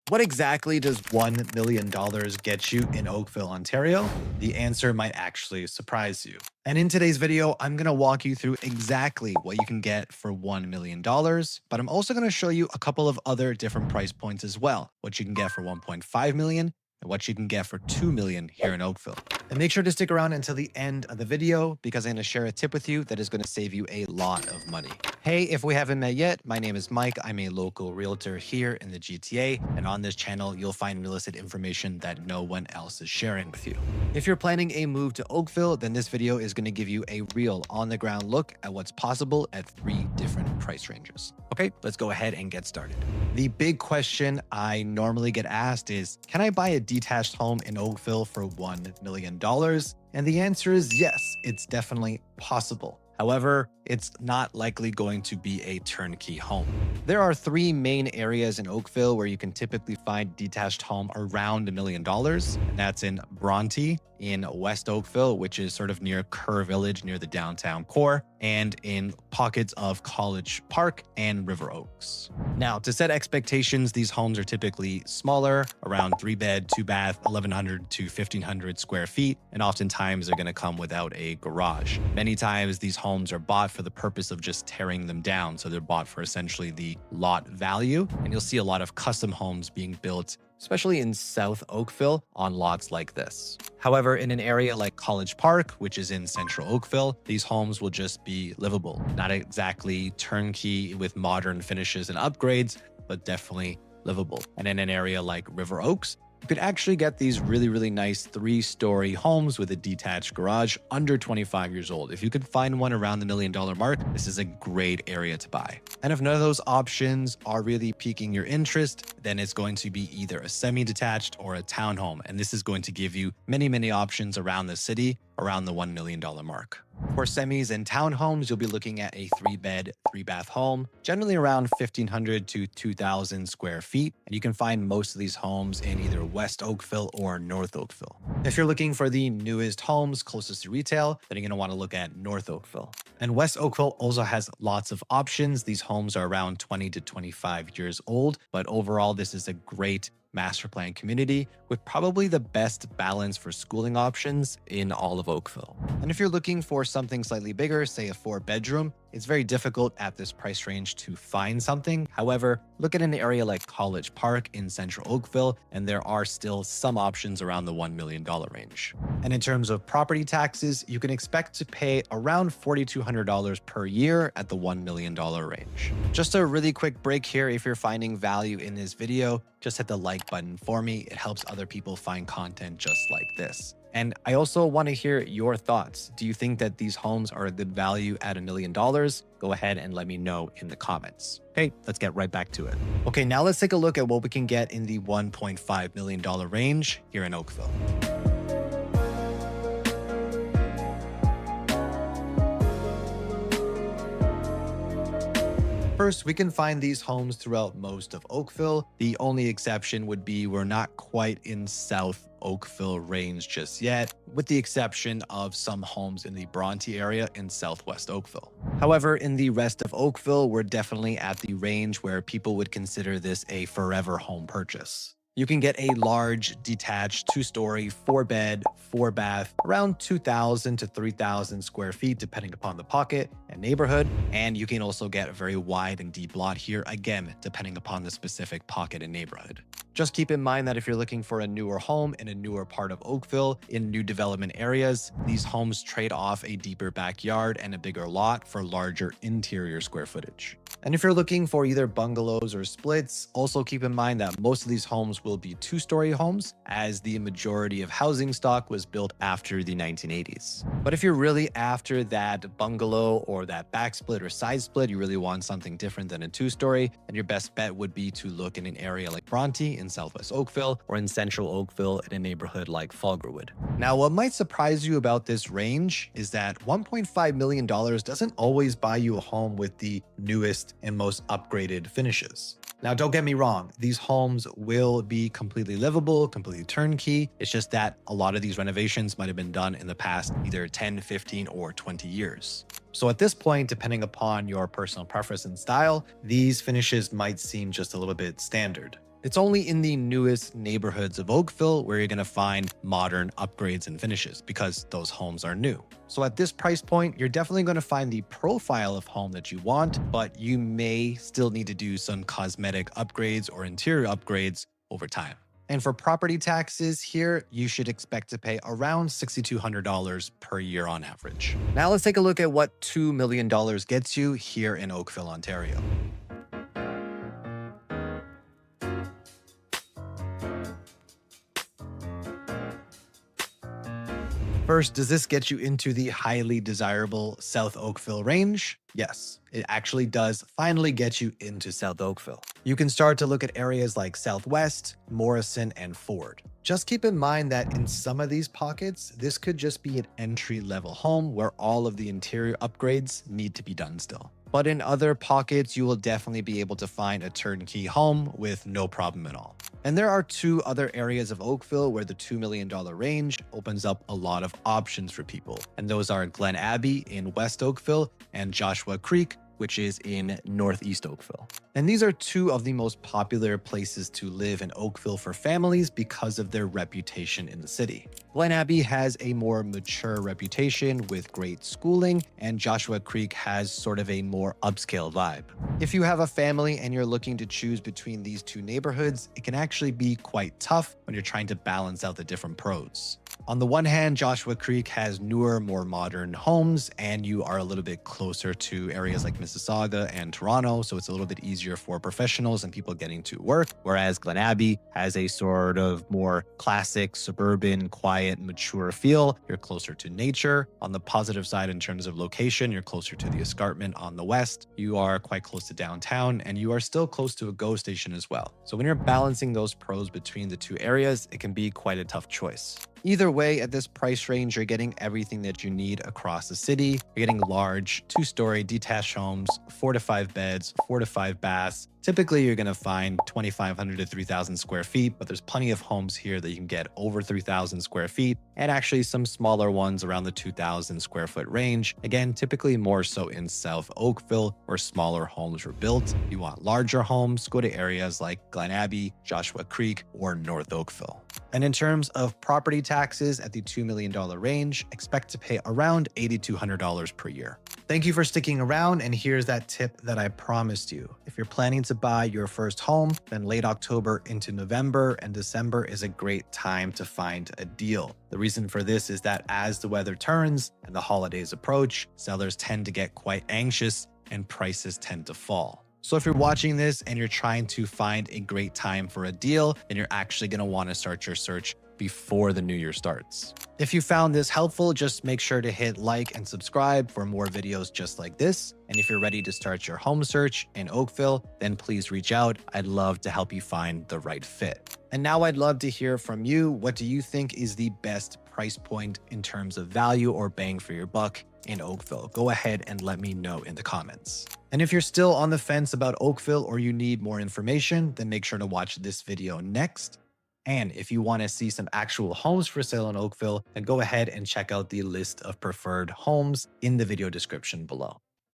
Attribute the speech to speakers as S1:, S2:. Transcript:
S1: What exactly does $1 million get you in Oakville, Ontario? The answer might actually surprise you. And in today's video, I'm going to walk you through exactly what you can get for $1 million, but I'm also going to show you a couple of other different price points as well. What you can get for 1.5 million and what you can get for 2 million here in Oakville. And make sure to stick around until the end of the video because I'm going to share a tip with you that is going to save you a lot of money. Hey, if we haven't met yet, my name is Mike. I'm a local realtor here in the GTA, and on this channel, you'll find real estate information that no one else is sharing with you. If you're planning a move to Oakville, then this video is going to give you a real on-the-ground look at what's possible at 3 different price ranges. Okay, let's go ahead and get started. The big question I normally get asked is, can I buy a detached home in Oakville for $1 million? And the answer is yes, it's definitely possible. However, it's not likely going to be a turnkey home. There are 3 main areas in Oakville where you can typically find detached home around $1 million. And that's in Bronte, in West Oakville, which is sort of near Kerr Village, near the downtown core, and in pockets of College Park and River Oaks. Now, to set expectations, these homes are typically smaller, around 3-bed, 2-bath, 1,100 to 1,500 square feet, and oftentimes they're going to come without a garage. Many times these homes are bought for the purpose of just tearing them down, so they're bought for essentially the lot value, and you'll see a lot of custom homes being built, especially in South Oakville, on lots like this. However, in an area like College Park, which is in Central Oakville, these homes will just be livable. Not exactly turnkey with modern finishes and upgrades, but definitely livable. And in an area like River Oaks, you could actually get these really nice 3-story homes with a detached garage under 25 years old. If you could find one around the $1 million mark, this is a great area to buy. And if none of those options are really piquing your interest, then it's going to be either a semi-detached or a townhome. And this is going to give you many options around the city around the $1 million mark. For semis and townhomes, you'll be looking at a 3-bed, 3-bath home, generally around 1,500 to 2,000 square feet. And you can find most of these homes in either West Oakville or North Oakville. If you're looking for the newest homes closest to retail, then you're going to want to look at North Oakville. And West Oakville also has lots of options. These homes are around 20 to 25 years old, but overall, this is a great master plan community with probably the best balance for schooling options in all of Oakville. And if you're looking for something slightly bigger, say a 4-bedroom, it's very difficult at this price range to find something. However, look at an area like College Park in Central Oakville, and there are still some options around the $1 million range. And in terms of property taxes, you can expect to pay around $4,200 per year at the $1 million range. Just a really quick break here. If you're finding value in this video, just hit the like button for me. It helps other people find content just like this. And I also want to hear your thoughts. Do you think that these homes are a good value at $1 million? Go ahead and let me know in the comments. Okay, let's get right back to it. Okay, now let's take a look at what we can get in the $1.5 million range here in Oakville. First, we can find these homes throughout most of Oakville. The only exception would be we're not quite in South Oakville range just yet, with the exception of some homes in the Bronte area in Southwest Oakville. However, in the rest of Oakville, we're definitely at the range where people would consider this a forever home purchase. You can get a large, detached, 2-story, 4-bed, 4-bath, around 2,000 to 3,000 square feet, depending upon the pocket and neighborhood. And you can also get a very wide and deep lot here, again, depending upon the specific pocket and neighborhood. Just keep in mind that if you're looking for a newer home in a newer part of Oakville, in new development areas, these homes trade off a deeper backyard and a bigger lot for larger interior square footage. And if you're looking for either bungalows or splits, also keep in mind that most of these homes will be 2-story homes, as the majority of housing stock was built after the 1980s. But if you're really after that bungalow or that back split or side split, you really want something different than a 2-story, then your best bet would be to look in an area like Bronte in Southwest Oakville or in Central Oakville in a neighborhood like Falgarwood. Now, what might surprise you about this range is that $1.5 million doesn't always buy you a home with the newest and most upgraded finishes. Now, don't get me wrong, these homes will be completely livable, completely turnkey. It's just that a lot of these renovations might have been done in the past either 10, 15, or 20 years. So at this point, depending upon your personal preference and style, these finishes might seem just a little bit standard. It's only in the newest neighborhoods of Oakville where you're going to find modern upgrades and finishes because those homes are new. So at this price point, you're definitely going to find the profile of home that you want, but you may still need to do some cosmetic upgrades or interior upgrades over time. And for property taxes here, you should expect to pay around $6,200 per year on average. Now let's take a look at what $2 million gets you here in Oakville, Ontario. First, does this get you into the highly desirable South Oakville range? Yes, it actually does finally get you into South Oakville. You can start to look at areas like Southwest, Morrison, and Ford. Just keep in mind that in some of these pockets, this could just be an entry-level home where all of the interior upgrades need to be done still. But in other pockets, you will definitely be able to find a turnkey home with no problem at all. And there are two other areas of Oakville where the $2 million range opens up a lot of options for people. And those are Glen Abbey in West Oakville and Joshua Creek, which is in Northeast Oakville. And these are two of the most popular places to live in Oakville for families because of their reputation in the city. Glen Abbey has a more mature reputation with great schooling, and Joshua Creek has sort of a more upscale vibe. If you have a family and you're looking to choose between these two neighborhoods, it can actually be quite tough when you're trying to balance out the different pros. On the one hand, Joshua Creek has newer, more modern homes, and you are a little bit closer to areas like Mississauga and Toronto, so it's a little bit easier for professionals and people getting to work, whereas Glen Abbey has a sort of more classic, suburban, quiet, mature feel. You're closer to nature. On the positive side, in terms of location, you're closer to the escarpment on the west. You are quite close to downtown, and you are still close to a GO station as well. So when you're balancing those pros between the two areas, it can be quite a tough choice. Either way, at this price range, you're getting everything that you need across the city. You're getting large, two-story detached homes, 4 to 5 beds, 4 to 5 baths. Typically, you're going to find 2,500 to 3,000 square feet, but there's plenty of homes here that you can get over 3,000 square feet, and actually some smaller ones around the 2,000 square foot range. Again, typically more so in South Oakville, where smaller homes were built. If you want larger homes, go to areas like Glen Abbey, Joshua Creek, or North Oakville. And in terms of property taxes at the $2 million range, expect to pay around $8,200 per year. Thank you for sticking around, and here's that tip that I promised you. If you're planning to buy your first home, then late October into November and December is a great time to find a deal. The reason for this is that as the weather turns and the holidays approach, sellers tend to get quite anxious and prices tend to fall. So if you're watching this and you're trying to find a great time for a deal, then you're actually going to want to start your search before the new year starts. If you found this helpful, just make sure to hit like and subscribe for more videos just like this. And if you're ready to start your home search in Oakville, then please reach out. I'd love to help you find the right fit. And now I'd love to hear from you. What do you think is the best price point in terms of value or bang for your buck in Oakville? Go ahead and let me know in the comments. And if you're still on the fence about Oakville or you need more information, then make sure to watch this video next. And if you want to see some actual homes for sale in Oakville, then go ahead and check out the list of preferred homes in the video description below.